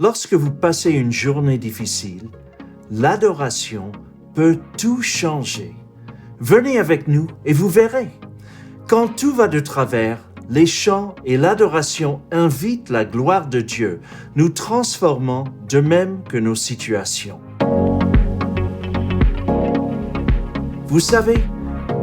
Lorsque vous passez une journée difficile, l'adoration peut tout changer. Venez avec nous et vous verrez. Quand tout va de travers, les chants et l'adoration invitent la gloire de Dieu, nous transformant de même que nos situations. Vous savez,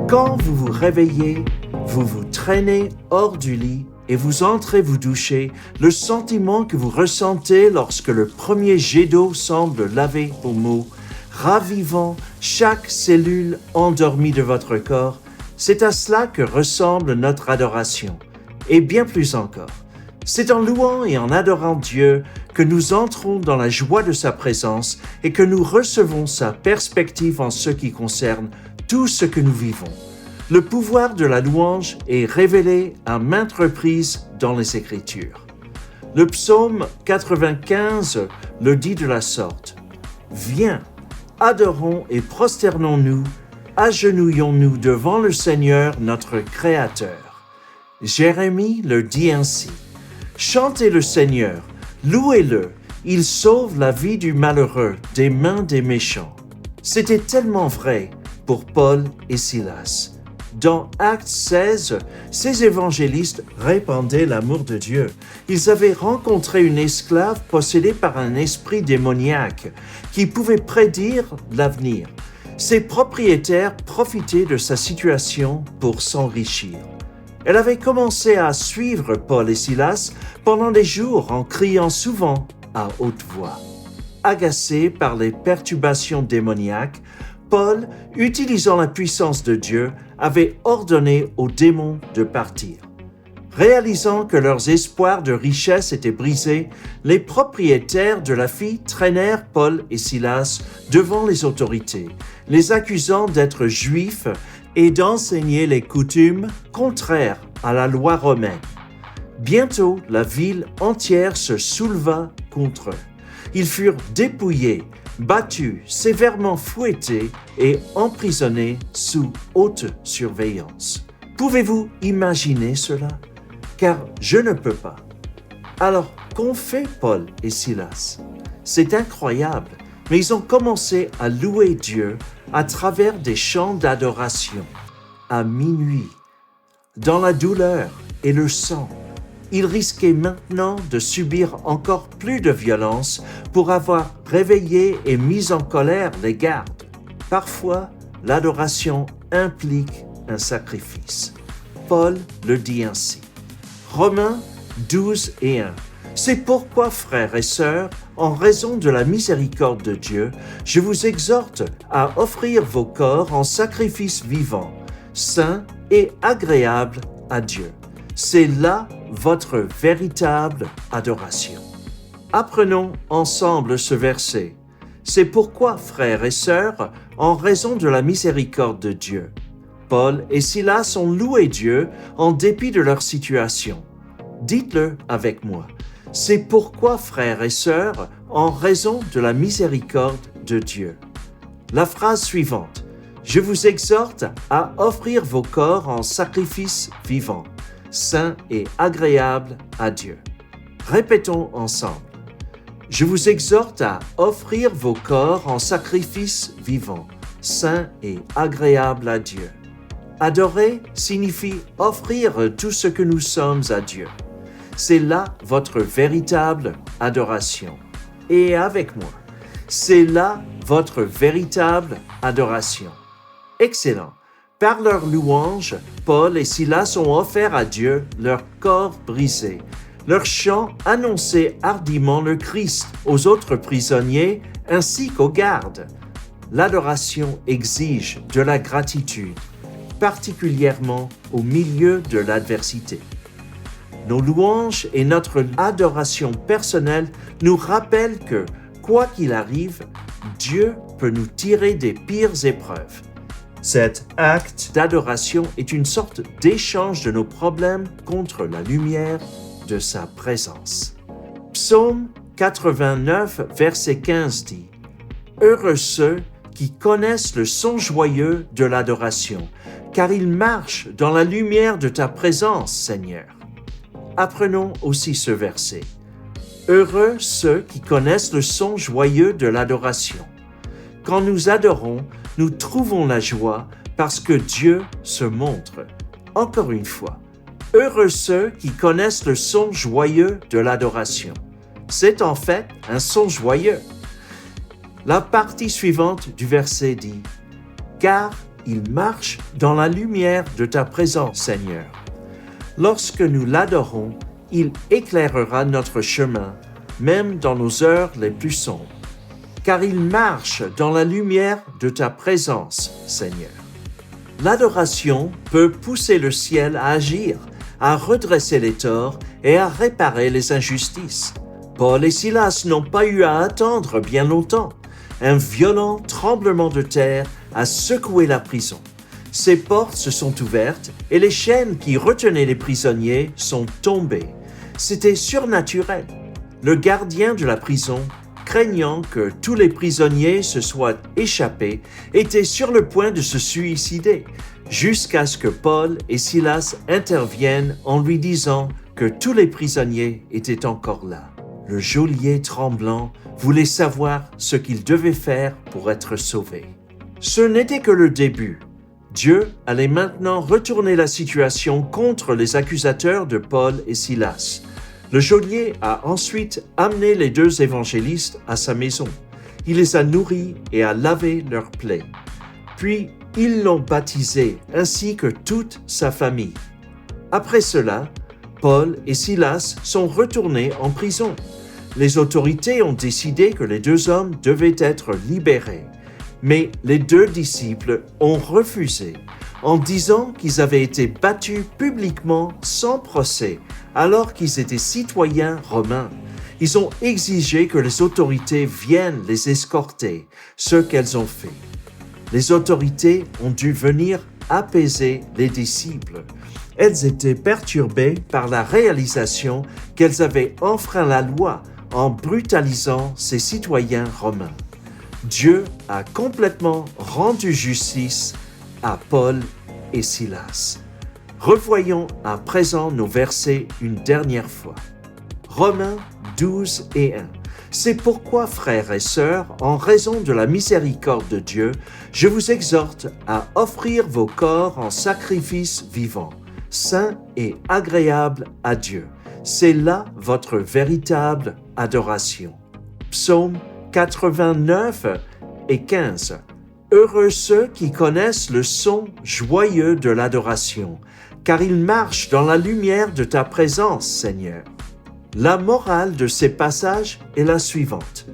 quand vous vous réveillez, vous vous traînez hors du lit et vous entrez vous doucher, le sentiment que vous ressentez lorsque le premier jet d'eau semble laver vos maux, ravivant chaque cellule endormie de votre corps, c'est à cela que ressemble notre adoration, et bien plus encore. C'est en louant et en adorant Dieu que nous entrons dans la joie de sa présence et que nous recevons sa perspective en ce qui concerne tout ce que nous vivons. Le pouvoir de la louange est révélé à maintes reprises dans les Écritures. Le psaume 95 le dit de la sorte. « Viens, adorons et prosternons-nous, agenouillons-nous devant le Seigneur notre Créateur. » Jérémie le dit ainsi. « Chantez le Seigneur, louez-le, il sauve la vie du malheureux des mains des méchants. » C'était tellement vrai pour Paul et Silas. Dans Actes 16, ces évangélistes répandaient l'amour de Dieu. Ils avaient rencontré une esclave possédée par un esprit démoniaque qui pouvait prédire l'avenir. Ses propriétaires profitaient de sa situation pour s'enrichir. Elle avait commencé à suivre Paul et Silas pendant des jours en criant souvent à haute voix. Agacé par les perturbations démoniaques, Paul, utilisant la puissance de Dieu, avait ordonné aux démons de partir. Réalisant que leurs espoirs de richesse étaient brisés, les propriétaires de la fille traînèrent Paul et Silas devant les autorités, les accusant d'être juifs et d'enseigner les coutumes contraires à la loi romaine. Bientôt, la ville entière se souleva contre eux. Ils furent dépouillés, battus, sévèrement fouettés et emprisonnés sous haute surveillance. Pouvez-vous imaginer cela? Car je ne peux pas. Alors, qu'ont fait Paul et Silas? C'est incroyable, mais ils ont commencé à louer Dieu à travers des chants d'adoration, à minuit, dans la douleur et le sang. Ils risquaient maintenant de subir encore plus de violence pour avoir réveillé et mis en colère les gardes. Parfois, l'adoration implique un sacrifice. Paul le dit ainsi. Romains 12 et 1. C'est pourquoi, frères et sœurs, en raison de la miséricorde de Dieu, je vous exhorte à offrir vos corps en sacrifice vivant, saint et agréable à Dieu. C'est là votre véritable adoration. Apprenons ensemble ce verset. C'est pourquoi, frères et sœurs, en raison de la miséricorde de Dieu, Paul et Silas ont loué Dieu en dépit de leur situation. Dites-le avec moi. C'est pourquoi, frères et sœurs, en raison de la miséricorde de Dieu. La phrase suivante. Je vous exhorte à offrir vos corps en sacrifice vivant, saint et agréable à Dieu. Répétons ensemble. Je vous exhorte à offrir vos corps en sacrifice vivant, saint et agréable à Dieu. Adorer signifie offrir tout ce que nous sommes à Dieu. C'est là votre véritable adoration. Et avec moi, c'est là votre véritable adoration. Excellent. Par leur louange, Paul et Silas ont offert à Dieu leur corps brisé. Leur chant annonçait hardiment le Christ aux autres prisonniers ainsi qu'aux gardes. L'adoration exige de la gratitude, particulièrement au milieu de l'adversité. Nos louanges et notre adoration personnelle nous rappellent que, quoi qu'il arrive, Dieu peut nous tirer des pires épreuves. Cet acte d'adoration est une sorte d'échange de nos problèmes contre la lumière de sa présence. Psaume 89, verset 15 dit « Heureux ceux qui connaissent le son joyeux de l'adoration, car ils marchent dans la lumière de ta présence, Seigneur. » Apprenons aussi ce verset. « Heureux ceux qui connaissent le son joyeux de l'adoration. Quand nous adorons, nous trouvons la joie parce que Dieu se montre. Encore une fois, heureux ceux qui connaissent le son joyeux de l'adoration. C'est en fait un son joyeux. La partie suivante du verset dit « Car il marche dans la lumière de ta présence, Seigneur. » Lorsque nous l'adorons, il éclairera notre chemin, même dans nos heures les plus sombres. Car il marche dans la lumière de ta présence, Seigneur. L'adoration peut pousser le ciel à agir, à redresser les torts et à réparer les injustices. Paul et Silas n'ont pas eu à attendre bien longtemps. Un violent tremblement de terre a secoué la prison. Ses portes se sont ouvertes et les chaînes qui retenaient les prisonniers sont tombées. C'était surnaturel. Le gardien de la prison, craignant que tous les prisonniers se soient échappés, était sur le point de se suicider, jusqu'à ce que Paul et Silas interviennent en lui disant que tous les prisonniers étaient encore là. Le geôlier tremblant voulait savoir ce qu'il devait faire pour être sauvé. Ce n'était que le début. Dieu allait maintenant retourner la situation contre les accusateurs de Paul et Silas. Le geôlier a ensuite amené les deux évangélistes à sa maison. Il les a nourris et a lavé leurs plaies. Puis, ils l'ont baptisé, ainsi que toute sa famille. Après cela, Paul et Silas sont retournés en prison. Les autorités ont décidé que les deux hommes devaient être libérés. Mais les deux disciples ont refusé en disant qu'ils avaient été battus publiquement sans procès alors qu'ils étaient citoyens romains. Ils ont exigé que les autorités viennent les escorter, ce qu'elles ont fait. Les autorités ont dû venir apaiser les disciples. Elles étaient perturbées par la réalisation qu'elles avaient enfreint la loi en brutalisant ces citoyens romains. Dieu a complètement rendu justice à Paul et Silas. Revoyons à présent nos versets une dernière fois. Romains 12 et 1. C'est pourquoi, frères et sœurs, en raison de la miséricorde de Dieu, je vous exhorte à offrir vos corps en sacrifice vivant, saint et agréable à Dieu. C'est là votre véritable adoration. Psaume 89 et 15. Heureux ceux qui connaissent le son joyeux de l'adoration, car ils marchent dans la lumière de ta présence, Seigneur. La morale de ces passages est la suivante.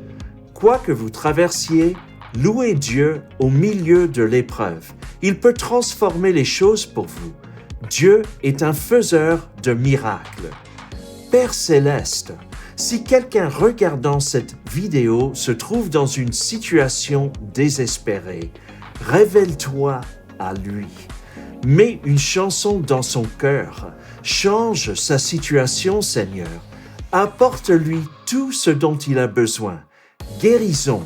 Quoi que vous traversiez, louez Dieu au milieu de l'épreuve. Il peut transformer les choses pour vous. Dieu est un faiseur de miracles. Père céleste, si quelqu'un regardant cette vidéo se trouve dans une situation désespérée, révèle-toi à lui. Mets une chanson dans son cœur. Change sa situation, Seigneur. Apporte-lui tout ce dont il a besoin. Guérison,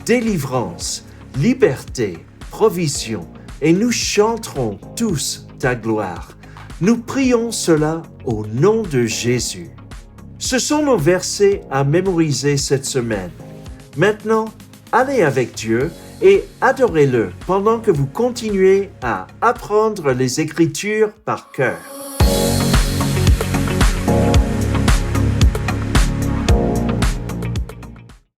délivrance, liberté, provision, et nous chanterons tous ta gloire. Nous prions cela au nom de Jésus. Ce sont nos versets à mémoriser cette semaine. Maintenant, allez avec Dieu et adorez-le pendant que vous continuez à apprendre les Écritures par cœur.